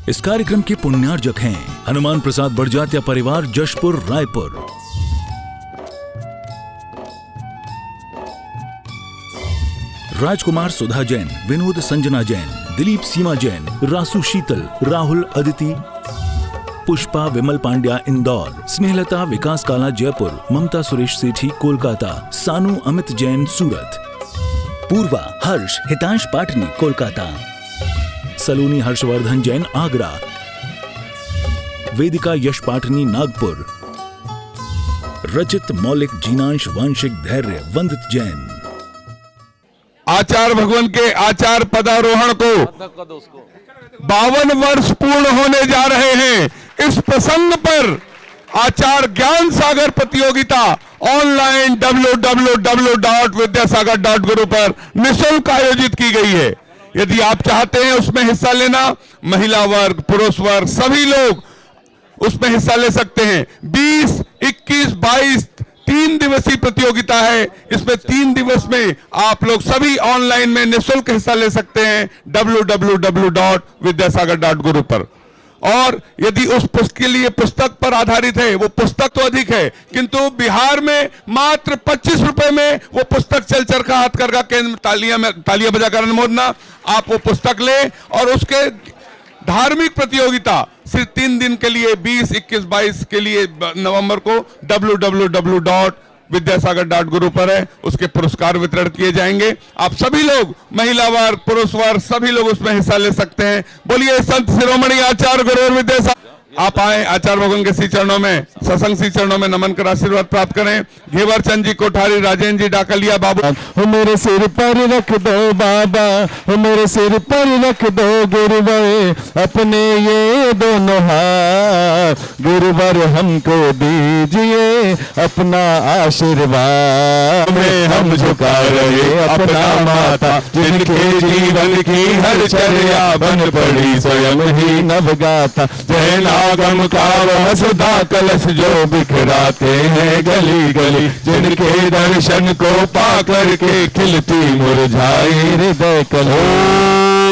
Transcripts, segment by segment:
इस कार्यक्रम के पुण्यार्जक हैं हनुमान प्रसाद बड़जात्या परिवार, जशपुर, रायपुर। राजकुमार सुधा जैन, विनोद संजना जैन, दिलीप सीमा जैन, रासु शीतल, राहुल अदिति, पुष्पा विमल पांड्या इंदौर, स्नेहलता विकास काला जयपुर, ममता सुरेश सेठी कोलकाता, सानू अमित जैन सूरत, पूर्वा हर्ष हितांश पाटनी कोलकाता, सलोनी हर्षवर्धन जैन आगरा, वेदिका यश पाटनी नागपुर, रचित मौलिक जीनांश वांशिक धैर्य वंदित जैन। आचार्य भगवान के आचार पदारोहण को 52 वर्ष पूर्ण होने जा रहे हैं। इस प्रसंग पर आचार्य ज्ञान सागर प्रतियोगिता ऑनलाइन www.vidyasagar.guru पर निःशुल्क आयोजित की गई है। यदि आप चाहते हैं उसमें हिस्सा लेना, महिला वर्ग, पुरुष वर्ग सभी लोग उसमें हिस्सा ले सकते हैं। 20, 21, 22 3 दिवसीय प्रतियोगिता है। इसमें 3 दिवस में आप लोग सभी ऑनलाइन में निःशुल्क हिस्सा ले सकते हैं www.vidyasagar.guru पर। और यदि उस पुस्तक के लिए पुस्तक पर आधारित है, वो पुस्तक तो अधिक है, किंतु बिहार में मात्र 25 रुपए में वो पुस्तक चल चरखा हथकरघा केंद्र तालियां बजाकर अनुमोदना, आप वो पुस्तक ले और उसके धार्मिक प्रतियोगिता सिर्फ 3 दिन के लिए 20, 21, 22 के लिए नवंबर को www.vidyasagar.guru पर है, उसके पुरस्कार वितरण किए जाएंगे। आप सभी लोग, महिला वर्ग, पुरुष वर्ग सभी लोग उसमें हिस्सा ले सकते हैं। बोलिए संत शिरोमणि आचार्य गुरु विद्यासागर। आप आए आचार्य भगवान के श्री चरणों में, सत्संग श्री चरणों में नमन कर आशीर्वाद प्राप्त करें। घेवर चंद जी कोठारी, राजेंद्र जी डाकलिया, बाबू हो मेरे सिर पर रख दो बाबा, हो मेरे सिर पर रख दो गुरुवर अपने ये दोनों हाथ, गुरुवर हमको दीजिए अपना आशीर्वाद में हम झुका रहे अपना माथा, जिनके जीवन की हर चर्या बन पड़ी स्वयं ही नवगाथा। जय नागम का वह सुधा कलश जो बिखराते हैं गली गली, जिनके दर्शन को पा करके खिलती मुरझाई हृदय कली।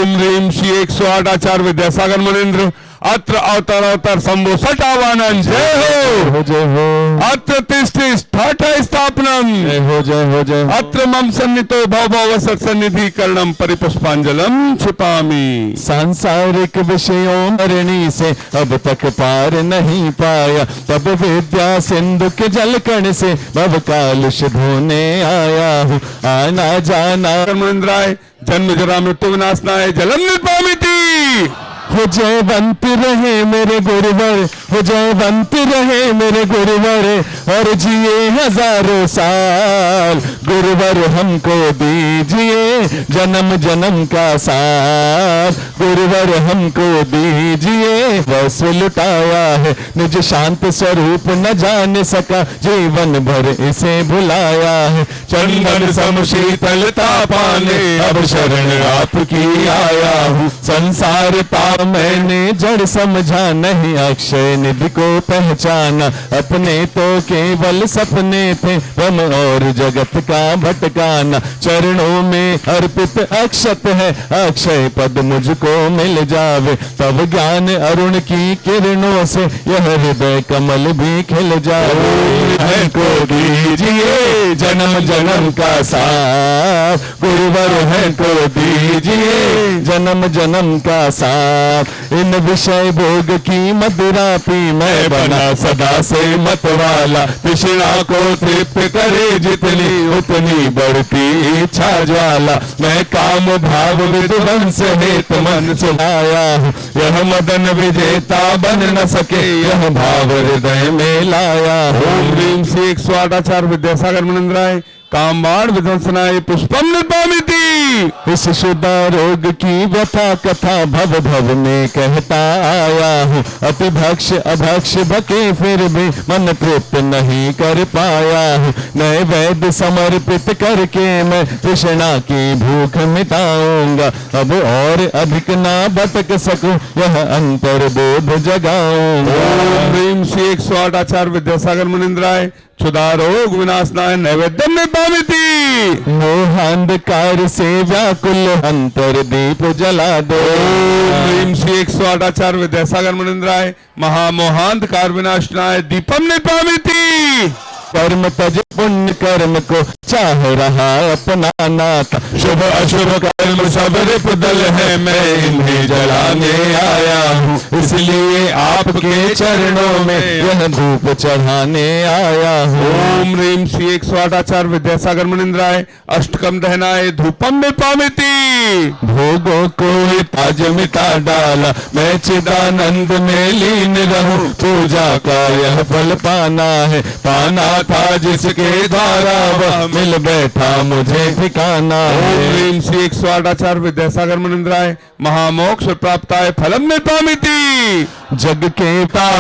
ओम ह्रीम श्री 108 आचार्य विद्यासागर मुनीन्द्र अत्र अवतर अवतर शंभो सटावानंद। जय हो जय हो। अत्र तिष्ठि ठाठा स्थापनम। जय हो जय हो जय हो। अत्र मम सन्नितो भव भव सत्सन्निधि कर्णम परिपुष्पांजलम छिपामी। सांसारिक विषयों मरणी से अब तक पार नहीं पाया, तब विद्या सिंधु के जल कण से भव कालुष धोने आया हूँ। आना जाना मुनिंद्राय, जन्म जरा मृत्यु विनाशनाय जलम निर्पामिति। हो जयवंत रहे मेरे गुरुवर, हो जयवंत रहे मेरे गुरुवर और जिए हजारों साल, गुरुवर हमको दीजिए जन्म जन्म का साथ, गुरुवर हमको दीजिए। बस लुटाया है निज शांत स्वरूप न जान सका, जीवन भर इसे भुलाया है। चंदन सम शीतलता पाने अब शरण आपकी आया हूँ। संसार मैंने जड़ समझा नहीं, अक्षय निधि को पहचाना, अपने तो केवल सपने थे ब्रह्म और जगत का भटकाना। चरणों में अर्पित अक्षत है, अक्षय पद मुझको मिल जावे, तब ज्ञान अरुण की किरणों से यह हृदय कमल भी खिल जावे। को दीजिए जन्म जन्म का साथ, गुरुवर है को दीजिए जन्म जन्म का साथ। इन विषय भोग की मदिरा पी मैं बना सदा से मतवाला, तृष्णा को तृप्त करे जितनी उतनी बढ़ती इच्छा ज्वाला। मैं काम भाव विध्वंस हेत मन सुनाया हूँ, यह मदन विजेता बन न सके यह भाव हृदय में लाया। ओम ह्रीम श्री 108 आचार्य विद्यासागर मुनिंद्राय कामबाण विध्वंसनाय पुष्पम निर्पामिति। इस शुदा रोग की व्यथा कथा भव भव में कहता आया हूँ, अतिभक्ष अभक्ष भके फिर भी मन तृप्त नहीं कर पाया हूँ। नए वैद्य समर्पित करके मैं तृष्णा की भूख मिटाऊंगा, अब और अधिक ना भटक सकूं यह अंतर बोध जगाऊंगा। ओम ह्रीम श्री 108 आचार्य विद्यासागर मुनिंद्राय क्षुधा रोग विनाशनाय नैवेद्यम निर्पामिति। मोहांधकार से व्याकुल अंतर दीप जला दो। ओम ह्रीम श्री 108 आचार्य विद्यासागर मुनिंद्राय महामोहांधकार विनाशनाय दीपम निपामिति। कर्म तज पुण्य कर्म को चाह रहा अपना नाता, शुभ अशुभ कर्म सब रिपुदल है, मैं इन्हें जलाने आया हूँ, इसलिए आपके चरणों में यह धूप चढ़ाने आया हूँ। ओम ह्रीम श्री 108 आचार्य विद्यासागर मुनिंद्राय अष्टकम दहनाय धूपम निपामिति। भोगों को ताज मिटा डाला, मैं चिदानंद में लीन रहूं, पूजा का यह फल पाना है, पाना था जिसके द्वारा वह मिल बैठा मुझे ठिकाना है। ओम ह्रीम श्री 108 आचार्य विद्यासागर मुनिंद्राय महामोक्ष प्राप्ताय फलम निपामिति। जग के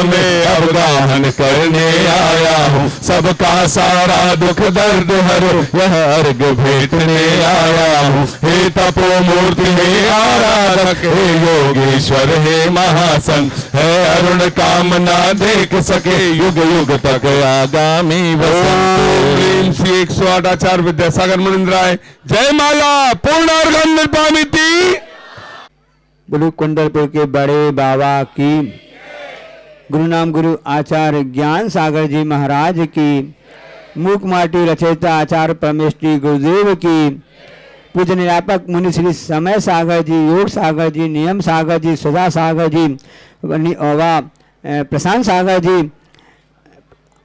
में अवगाहन करने आया हूँ, सबका सारा दुख दर्द हरो, यह अर्घ भेटने आया हूँ। हे तपो मूर्ति हे आराधक, हे योगेश्वर हे महासन, है अरुण कामना देख सके, युग युग तक आगामी ओम ह्रीम श्री 108 आचार्य विद्यासागर मुनिंद्राय जय माला पूर्णार्घम निपामिति। बोलो कुंडलपुर के बड़े बाबा की, गुरु नाम गुरु आचार्य ज्ञान सागर जी महाराज की, मूक माटी रचयिता आचार्य परमेश्वरी गुरुदेव की, पूज्य निरापक मुनि श्री समय सागर जी, योग सागर जी, नियम सागर जी, सुधा सागर जी व प्रशांत सागर जी,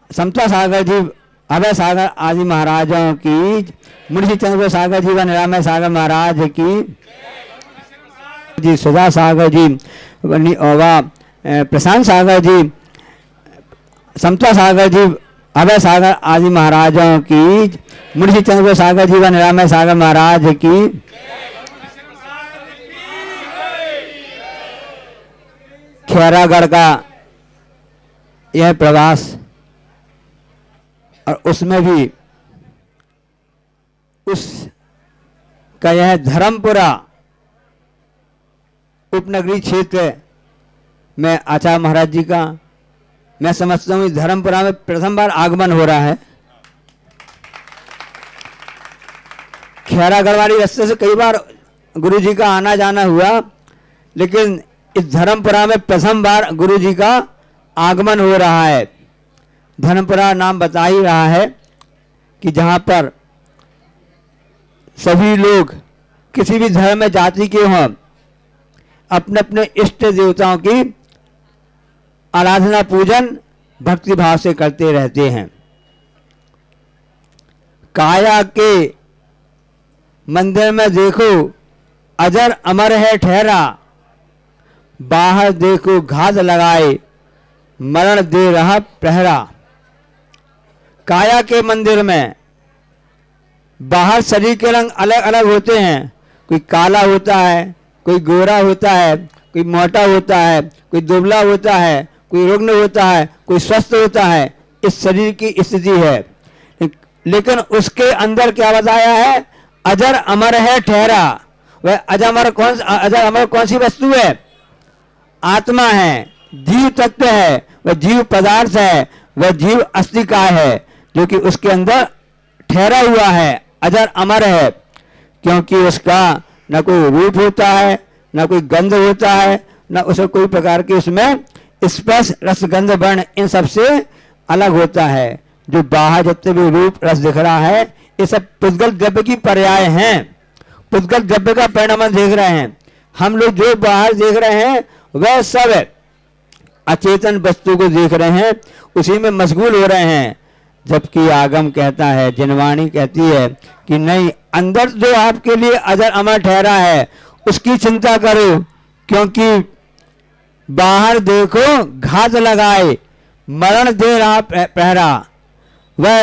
समता सागर जी, अभय सागर आदि महाराजों की, मुंशी चंद्र सागर जी व निरामय सागर महाराज की जी, सुधा सागर जी व प्रशांत सागर जी, समता सागर जी, अभय सागर आदि महाराजों की, मुंशी चंद्र सागर जी व निरामय सागर महाराज की, खैरागढ़ का यह प्रवास और उसमें भी उस का यह धर्मपुरा उपनगरीय क्षेत्र में आचार्य महाराज जी का मैं समझता हूँ धर्मपुरा में प्रथम बार आगमन हो रहा है। खैरागढ़ वाली रास्ते से कई बार गुरु जी का आना जाना हुआ, लेकिन इस धर्मपुरा में प्रथम बार गुरु जी का आगमन हो रहा है। धर्मपुरा नाम बता ही रहा है कि जहाँ पर सभी लोग किसी भी धर्म में जाति के हों, अपने अपने इष्ट देवताओं की आराधना पूजन भक्ति भाव से करते रहते हैं। काया के मंदिर में देखो अजर अमर है ठहरा, बाहर देखो घात लगाए मरण दे रहा प्रहरा। काया के मंदिर में बाहर शरीर के रंग अलग अलग होते हैं, कोई काला होता है, कोई गोरा होता है, कोई मोटा होता है, कोई दुबला होता है, कोई रुग्ण होता है, कोई स्वस्थ होता है। इस शरीर की स्थिति है, लेकिन उसके अंदर क्या बताया है? अजर अमर है ठहरा। वह अजर अमर कौन सी वस्तु है? आत्मा है, जीव तत्व है, वह जीव पदार्थ है, वह जीव अस्तिका है, जो कि उसके अंदर ठहरा हुआ है, अजर अमर है। क्योंकि उसका न कोई रूप होता है, न कोई गंध होता है, न उसे कोई प्रकार के उसमें स्पर्श रस गंध वर्ण इन सब से अलग होता है। जो बाहर जितने भी रूप रस दिख रहा है, ये सब पुद्गल द्रव्य की पर्याय हैं, पुद्गल द्रव्य का परिणाम देख रहे हैं। हम लोग जो बाहर देख रहे हैं वह सब अचेतन वस्तु को देख रहे हैं, उसी में मशगूल हो रहे हैं। जबकि आगम कहता है, जिनवाणी कहती है कि नहीं, अंदर जो आपके लिए अजर अमर ठहरा है उसकी चिंता करो, क्योंकि बाहर देखो घात लगाए मरण दे रहा पहरा। वह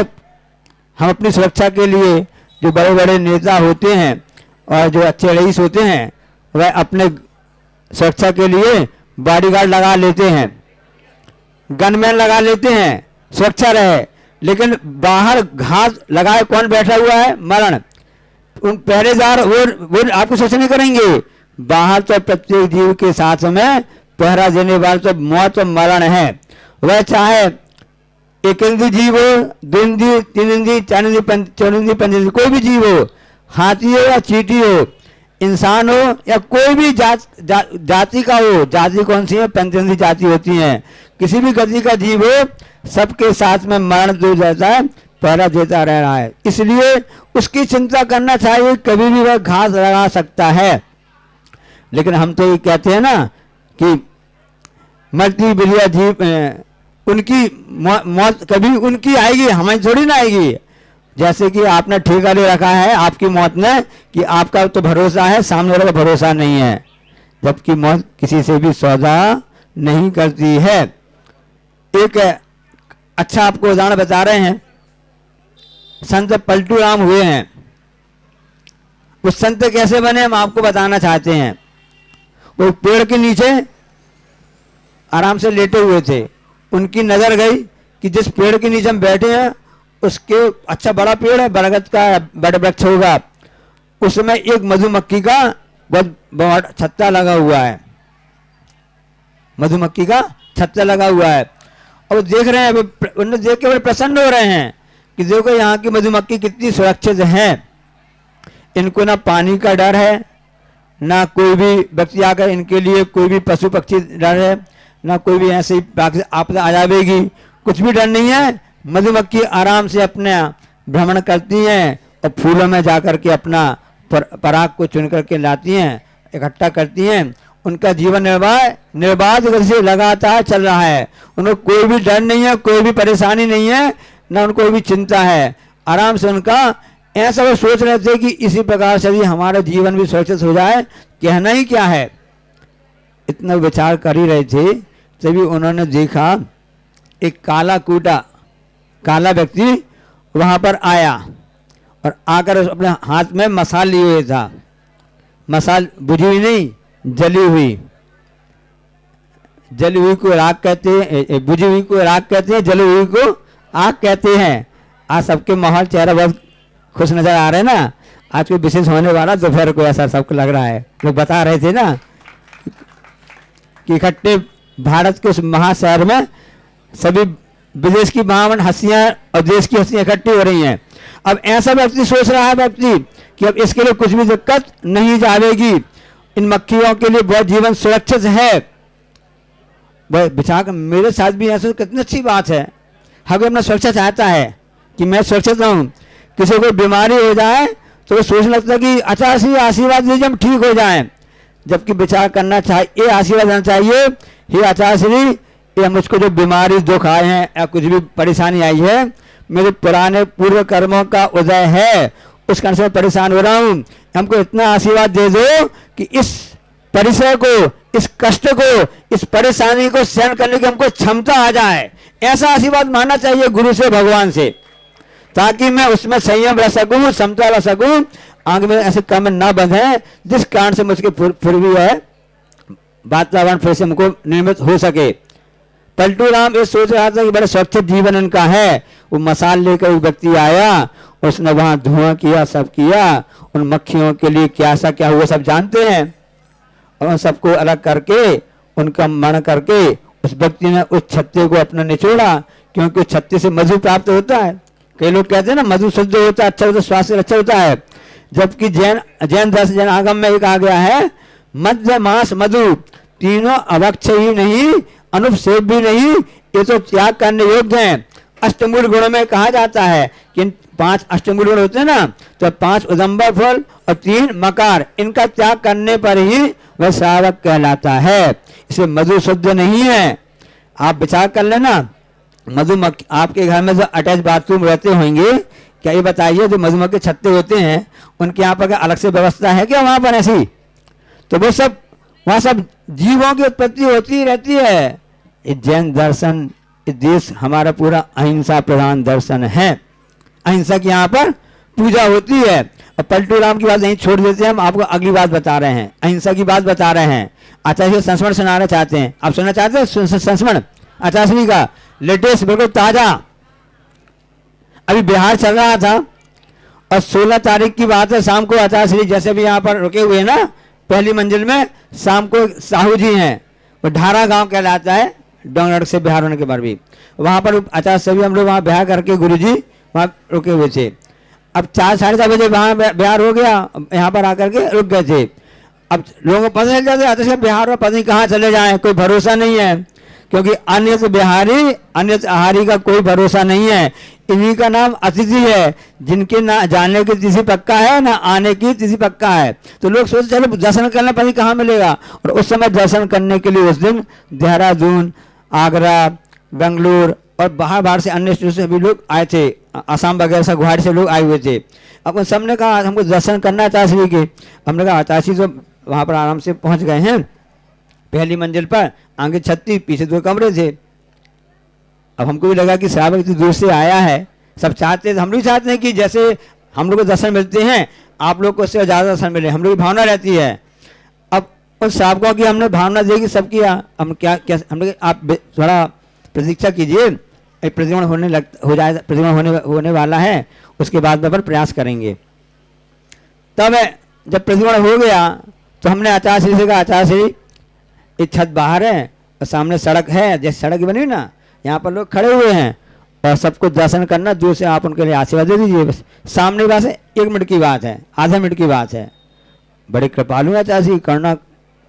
हम अपनी सुरक्षा के लिए जो बड़े बड़े नेता होते हैं और जो अच्छे रईस होते हैं, वह अपने सुरक्षा के लिए बॉडीगार्ड लगा लेते हैं, गनमैन लगा लेते हैं, सुरक्षा रहे। लेकिन बाहर घात लगाए कौन बैठा हुआ है? मरण। उन पहरेदार वो आपको सोच नहीं करेंगे। बाहर तो प्रत्येक जीव के साथ में पहरा देने वाले तो मौत और मरण है। वह चाहे एक इंद्री जीव हो, दो इंद्री, तीन इंद्री, चार इंद्री, चौर इंद्री, पंच इंद्री, कोई भी जीव हो, हाथी हो या चींटी हो, इंसान हो या कोई भी जाति का हो। जाति कौन सी है? पंचेंद्रीय जाति होती है। किसी भी गति का जीव हो, सबके साथ में मरण जो जाता है पहरा देता रह रहा है। इसलिए उसकी चिंता करना चाहिए, कभी भी वह घास लगा सकता है। लेकिन हम तो ये कहते हैं ना कि मरती बिलिया जीव, उनकी मौत कभी उनकी आएगी, हमें थोड़ी ना आएगी। जैसे कि आपने ठेका ले रखा है आपकी मौत ने कि आपका तो भरोसा है, सामने वाले का भरोसा नहीं है, जबकि मौत किसी से भी सौदा नहीं करती है। एक अच्छा आपको उदाहरण बता रहे हैं। संत पलटू राम हुए हैं। वो संत कैसे बने हम आपको बताना चाहते हैं। वो पेड़ के नीचे आराम से लेटे हुए थे। उनकी नजर गई कि जिस पेड़ के नीचे हम बैठे हैं उसके, अच्छा बड़ा पेड़ है, बरगद का बड़ा वृक्ष होगा, उसमें एक मधुमक्खी का बहुत बड़ा छत्ता लगा हुआ है। मधुमक्खी का छत्ता लगा हुआ है और देख रहे हैं, उन्हें देख के बड़े प्रसन्न हो रहे हैं कि देखो यहाँ की मधुमक्खी कितनी सुरक्षित है। इनको ना पानी का डर है, ना कोई भी व्यक्ति आकर इनके लिए, कोई भी पशु पक्षी डर है, ना कोई भी ऐसे ही आपदा आ जाएगी, कुछ भी डर नहीं है। मधुमक्खी आराम से अपने भ्रमण करती हैं और फूलों में जाकर के अपना पराग को चुन करके लाती हैं, इकट्ठा करती हैं। उनका जीवन निर्बाध गति से लगातार चल रहा है। उनको कोई भी डर नहीं है, कोई भी परेशानी नहीं है, ना उनको कोई भी चिंता है। आराम से उनका ऐसा वो सोच रहे थे कि इसी प्रकार से भी हमारा जीवन भी सुरक्षित हो जाए। कहना ही क्या है, इतना विचार कर ही रहे थे तभी उन्होंने देखा एक काला व्यक्ति वहां पर आया और आकर अपने हाथ में मसाल लिए हुए था। मसाल बुझी हुई नहीं, जली हुई को राख कहते हैं, बुझी हुई को राख कहते हैं, जली हुई को आग कहते हैं। आज सबके माहौल चेहरा बहुत खुश नजर आ रहे हैं ना। आज कोई विशेष होने वाला दोपहर को ऐसा सबको लग रहा है। लोग बता रहे थे ना कि इकट्ठे भारत के उस महाशहर में सभी विदेश की महान हस्तियां और देश की हस्तियां इकट्ठी हो रही हैं। अब ऐसा व्यक्ति सोच रहा है व्यक्ति कि अब इसके लिए कुछ भी दिक्कत नहीं जाएगी, इन मक्खियों के लिए बहुत जीवन सुरक्षित है। बिछा मेरे साथ भी ऐसा, कितनी अच्छी बात है। हर कोई अपना सुरक्षा चाहता है कि मैं सुरक्षित रहूं। किसी को बीमारी हो जाए तो वो सोचने लगता है कि अचानक आशीर्वाद दीजिए हम ठीक हो जाएं, जबकि विचार करना चाहिए, ये आशीर्वाद देना चाहिए, हे आचार्य ये मुझको जो बीमारी दुख आए हैं या कुछ भी परेशानी आई है, मेरे पुराने पूर्व कर्मों का उदय है, उस कारण से मैं परेशान हो रहा हूँ। हमको इतना आशीर्वाद दे दो कि इस परिचय को, इस कष्ट को, इस परेशानी को सहन करने की हमको क्षमता आ जाए। ऐसा आशीर्वाद मानना चाहिए गुरु से, भगवान से, ताकि मैं उसमें संयम रह सकूं, समता रह सकूं, आंख में ऐसे कर्म ना बंधे जिस कारण से मुझके फिर भी है वातावरण फिर से हमको निर्मित हो सके। पलटू राम ये सोच रहा था कि बड़ा सुरक्षित जीवन उनका है। वो मसाल लेकर एक व्यक्ति आया, उसने वहां धुआं किया, सब किया। उन मक्खियों के लिए क्या सा क्या हुआ सब जानते हैं, और उन सबको अलग करके उनका मरण करके उस व्यक्ति ने उस छत्ते को अपना निचोड़ा, क्योंकि उस छत्ते से मधु प्राप्त होता है। कई लोग कहते हैं ना मधु शुद्ध होता है, अच्छा होता है, स्वास्थ्य अच्छा होता है। जबकि जैन दर्शन जैन आगम में एक आ गया है, मध्य मास मधु तीनों अभक्ष ही नहीं, अनुपसेव भी नहीं, ये तो त्याग करने योग्य हैं। अष्टमूल गुणों में कहा जाता है कि 5 अष्टमूल गुण होते हैं ना, तो 5 उदंबर फल और 3 मकार, इनका त्याग करने पर ही वह श्रावक कहलाता है। इसे मधु शुद्ध नहीं है। आप विचार कर लेना, मधुमक्खी आपके घर में जो अटैच बाथरूम रहते होंगे, क्या ये बताइए जो मधुमक्खी छत्ते होते हैं उनके यहाँ पर अलग से व्यवस्था है क्या वहां पर ऐसी? तो वो सब वहां सब जीवों की उत्पत्ति होती रहती है। ये जैन दर्शन, ये देश हमारा पूरा अहिंसा प्रधान दर्शन है। अहिंसा की यहाँ पर पूजा होती है। और पलटू राम की बात नहीं छोड़ देते हैं, हम आपको अगली बात बता रहे हैं, अहिंसा की बात बता रहे हैं। आचार्य संस्मरण सुनाना चाहते हैं, आप सुनना चाहते हैं संस्मरण आचार्य का लेटेस्ट, बिल्कुल ताजा। अभी बिहार चल रहा था और 16 तारीख की बात है, शाम को आचार्य श्री जैसे भी यहाँ पर रुके हुए ना पहली मंजिल में, शाम को साहू जी हैं, वो ढारा गांव कहलाता है, डोंगरगढ़ से बिहार होने के बाद भी वहाँ पर अचानक से भी हम लोग वहाँ ब्याह करके गुरुजी वहाँ रुके हुए थे। अब 4-4:30 बजे वहाँ बिहार हो गया, यहाँ पर आकर के रुक गए थे। अब लोगों को पता चल जाता है बिहार में पता नहीं कहाँ चले जाएं, कोई भरोसा नहीं है, क्योंकि अन्य बिहारी अन्य आहारी का कोई भरोसा नहीं है। इन्हीं का नाम अतिथि है, जिनके ना जाने की तिथि पक्का है ना आने की तिथि पक्का है। तो लोग सोचते चलो दर्शन करना पता नहीं कहाँ मिलेगा, और उस समय दर्शन करने के लिए उस दिन देहरादून, आगरा, बेंगलुरु और बाहर से अन्य स्टेट से भी लोग आए थे, आसाम वगैरह से, गुवाहाटी से लोग आए हुए थे। अब उन सब ने कहा हमको दर्शन करना है अचाशी के। हमने कहा अचाशी तो वहाँ पर आराम से पहुँच गए हैं, पहली मंजिल पर, आगे छत थी, पीछे 2 कमरे थे। अब हमको भी लगा कि श्रावक इतनी दूर से आया है, सब चाहते, हम लोग चाहते हैं कि जैसे हम लोग को दर्शन मिलते हैं आप लोग को उससे ज़्यादा दर्शन मिले, हम लोग की भावना रहती है। अब उन श्रावकों की हमने भावना देखी सब किया, हम क्या हम लोग आप थोड़ा प्रतीक्षा कीजिए, एक प्रतिक्रमण प्रतिक्रमण होने वाला है, उसके बाद में पर प्रयास करेंगे। तब जब प्रतिक्रमण हो गया तो हमने आचार्य से कहा आचार्य ये छत बाहर है और सामने सड़क है, जैसे सड़क बनी ना, यहाँ पर लोग खड़े हुए हैं और सबको दर्शन करना, दूर से आप उनके लिए आशीर्वाद दे दीजिए बस। सामने बात है 1 मिनट की बात है, आधा मिनट की बात है। बड़े कृपालु है आचार्य,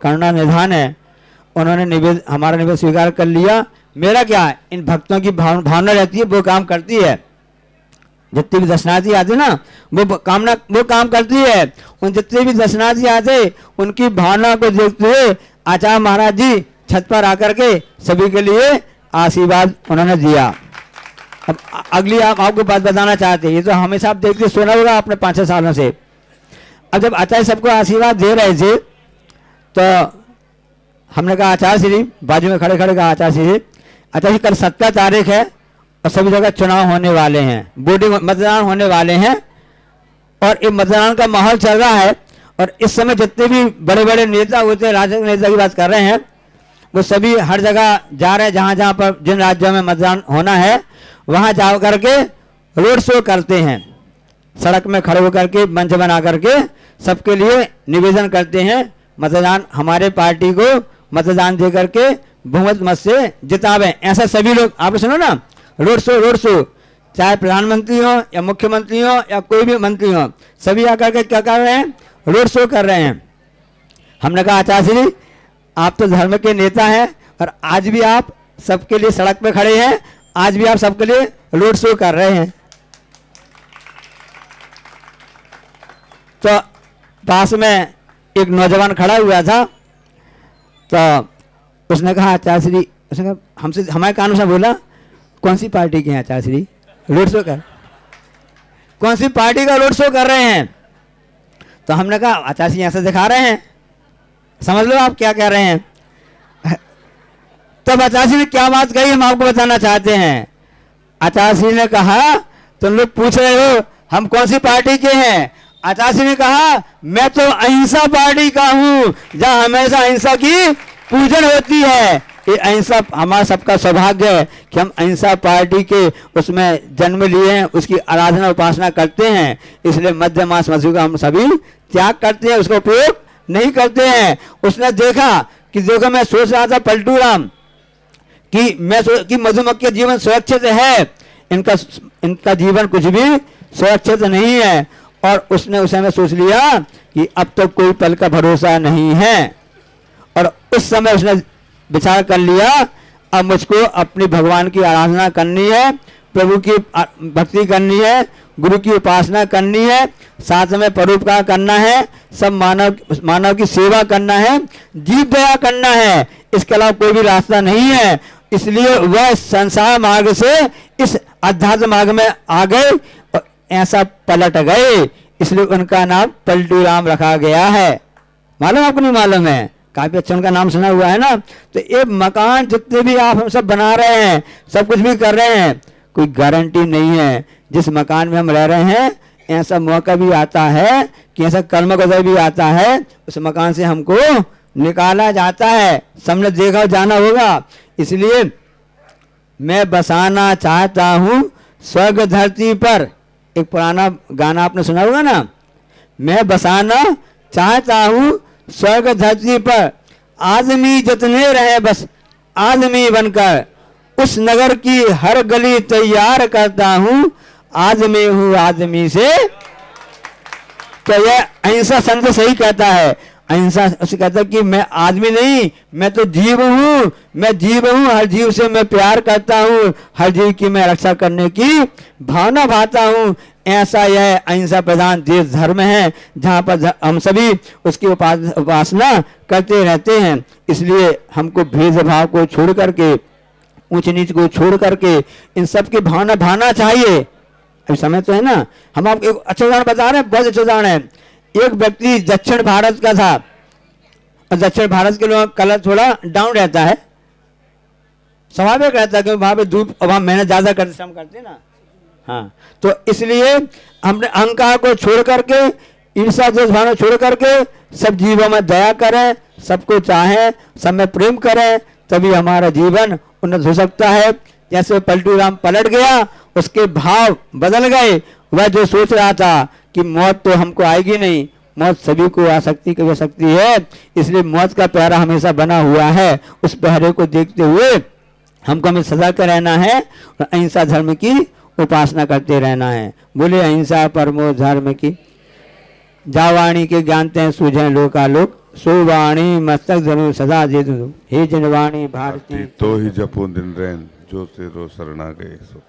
करुणा निधान है, उन्होंने हमारा निवेदन स्वीकार कर लिया। मेरा क्या है, इन भक्तों की भावना रहती है, वो काम करती है। जितने भी दर्शनार्थी आते ना वो काम करती है। उन जितने भी दर्शनार्थी आते उनकी भावना को देखते हुए आचार्य महाराज जी छत पर आकर के सभी के लिए आशीर्वाद उन्होंने दिया। अब अगली आपको बात बताना चाहते हैं, ये तो हमेशा आप देखते सुना होगा आपने 5-6 सालों से। अब जब आचार्य सबको आशीर्वाद दे रहे थे तो हमने कहा आचार्य श्री, बाजू में खड़े कहा आचार्य श्री, आचार्य कल 17 तारीख है और सभी जगह चुनाव होने वाले हैं, वोटिंग मतदान होने वाले हैं और एक मतदान का माहौल चल रहा है। और इस समय जितने भी बड़े बड़े नेता होते हैं, राजनीतिक नेता की बात कर रहे हैं, वो सभी हर जगह जा रहे हैं, जहाँ जहाँ पर जिन राज्यों में मतदान होना है वहाँ जा करके रोड शो करते हैं, सड़क में खड़े होकर के मंच बना करके सबके लिए निवेदन करते हैं मतदान, हमारे पार्टी को मतदान दे करके बहुमत मत से जितावें। ऐसा सभी लोग, आप सुनो ना, रोड शो, चाहे प्रधानमंत्री हो या मुख्यमंत्री हो या कोई भी मंत्री हो, सभी आकर के क्या कर रहे हैं, रोड शो कर रहे हैं। हमने कहा आचार्य श्री आप तो धर्म के नेता हैं और आज भी आप सबके लिए सड़क पे खड़े हैं, आज भी आप सबके लिए रोड शो कर रहे हैं। तो पास में एक नौजवान खड़ा हुआ था, तो उसने कहा आचार्य श्री, उसने कहा हमसे, हमारे कानों से बोला कौन सी पार्टी के हैं आचार्य श्री, रोड शो कर, कौन सी पार्टी का रोड शो कर रहे हैं? तो हमने कहा आचार्य श्री ऐसे दिखा रहे हैं, समझ लो आप क्या कह रहे हैं। तब आचार्य श्री ने क्या बात कही हम आपको बताना चाहते हैं। आचार्य श्री ने कहा तुम लोग पूछ रहे हो हम कौन सी पार्टी के हैं, आचार्य श्री ने कहा मैं तो अहिंसा पार्टी का हूं, जहां हमेशा अहिंसा की पूजन होती है। ये अहिंसा हमारा सबका सौभाग्य है कि हम अहिंसा पार्टी के उसमें जन्म लिए हैं, उसकी आराधना उपासना करते हैं, इसलिए मद्य मांस मधु का हम सभी त्याग करते हैं, उसका उपयोग नहीं करते हैं। उसने देखा कि देखो मैं सोच रहा था पलटू राम कि मधुमक्खी जीवन सुरक्षित है, इनका जीवन कुछ भी सुरक्षित नहीं है, और उसने उस समय सोच लिया कि अब तो कोई पल का भरोसा नहीं है। और उस समय उसने विचार कर लिया अब मुझको अपनी भगवान की आराधना करनी है, प्रभु की भक्ति करनी है, गुरु की उपासना करनी है, साथ में परोपकार करना है, सब मानव की सेवा करना है, जीव दया करना है, इसके अलावा कोई भी रास्ता नहीं है। इसलिए वह संसार मार्ग से इस अध्यात्म मार्ग में आ गए और ऐसा पलट गए, इसलिए उनका नाम पलटू राम रखा गया है। मालूम आपको नहीं मालूम है? काफी अच्छा उनका नाम सुना हुआ है ना। तो ये मकान जितने भी आप हम सब बना रहे हैं, सब कुछ भी कर रहे हैं, कोई गारंटी नहीं है जिस मकान में हम रह रहे हैं ऐसा मौका भी आता है कि ऐसा कर्म गजर भी आता है, उस मकान से हमको निकाला जाता है। सबने देखा जाना होगा। इसलिए मैं बसाना चाहता हूँ स्वर्ग धरती पर, एक पुराना गाना आपने सुना होगा ना, मैं बसाना चाहता हूँ स्वर्ग धरती पर, आदमी जितने रहे बस आदमी बनकर उस नगर की हर गली तैयार करता हूँ, आज मैं हूँ आदमी से। तो यह अहिंसा संत सही कहता है। अहिंसा उसे कहता है कि मैं आदमी नहीं, मैं तो जीव हूँ, मैं जीव हूँ, हर जीव से मैं प्यार करता हूँ, हर जीव की मैं रक्षा करने की भावना भाता हूँ। ऐसा यह अहिंसा प्रधान देश धर्म है, जहाँ पर हम सभी उसकी उपासना करते रहते हैं। इसलिए हमको भेदभाव को छोड़ करके, ऊंच नीच को छोड़ करके इन सब की भावना भाना चाहिए। अभी समय तो है ना, हम आपको एक अच्छा उदाहरण बता रहे हैं, बहुत अच्छा उदाहरण है। एक व्यक्ति दक्षिण भारत का था, और दक्षिण भारत के लोगों का कलर थोड़ा डाउन रहता है, स्वाभाविक रहता है, क्योंकि वहां पे धूप और वहां मेहनत ज्यादा करते, श्रम करते ना। हाँ, तो इसलिए हमने अहंकार को छोड़ करके, ईर्ष्या द्वेष भावना छोड़ करके सब जीवों में दया करें, सबको चाहें, सब में प्रेम करें, तभी हमारा जीवन उन्नत हो सकता है। जैसे पलटू राम पलट गया, उसके भाव बदल गए। वह जो सोच रहा था कि मौत तो हमको आएगी नहीं, मौत सभी को आ सकती है, इसलिए मौत का पहरा हमेशा बना हुआ है। उस पहरे को देखते हुए हमको हमें सजा कर रहना है और अहिंसा धर्म की उपासना करते रहना है। बोले अहिंसा परमो धर्म की। जावाणी के ज्ञानते हैं सूझे लोकालोक, सो वाणी मस्तक जरूर सदा दे दो। हे जनवाणी भारती तो ही जपो दिन रैन, जो से रो शरणा गए सो।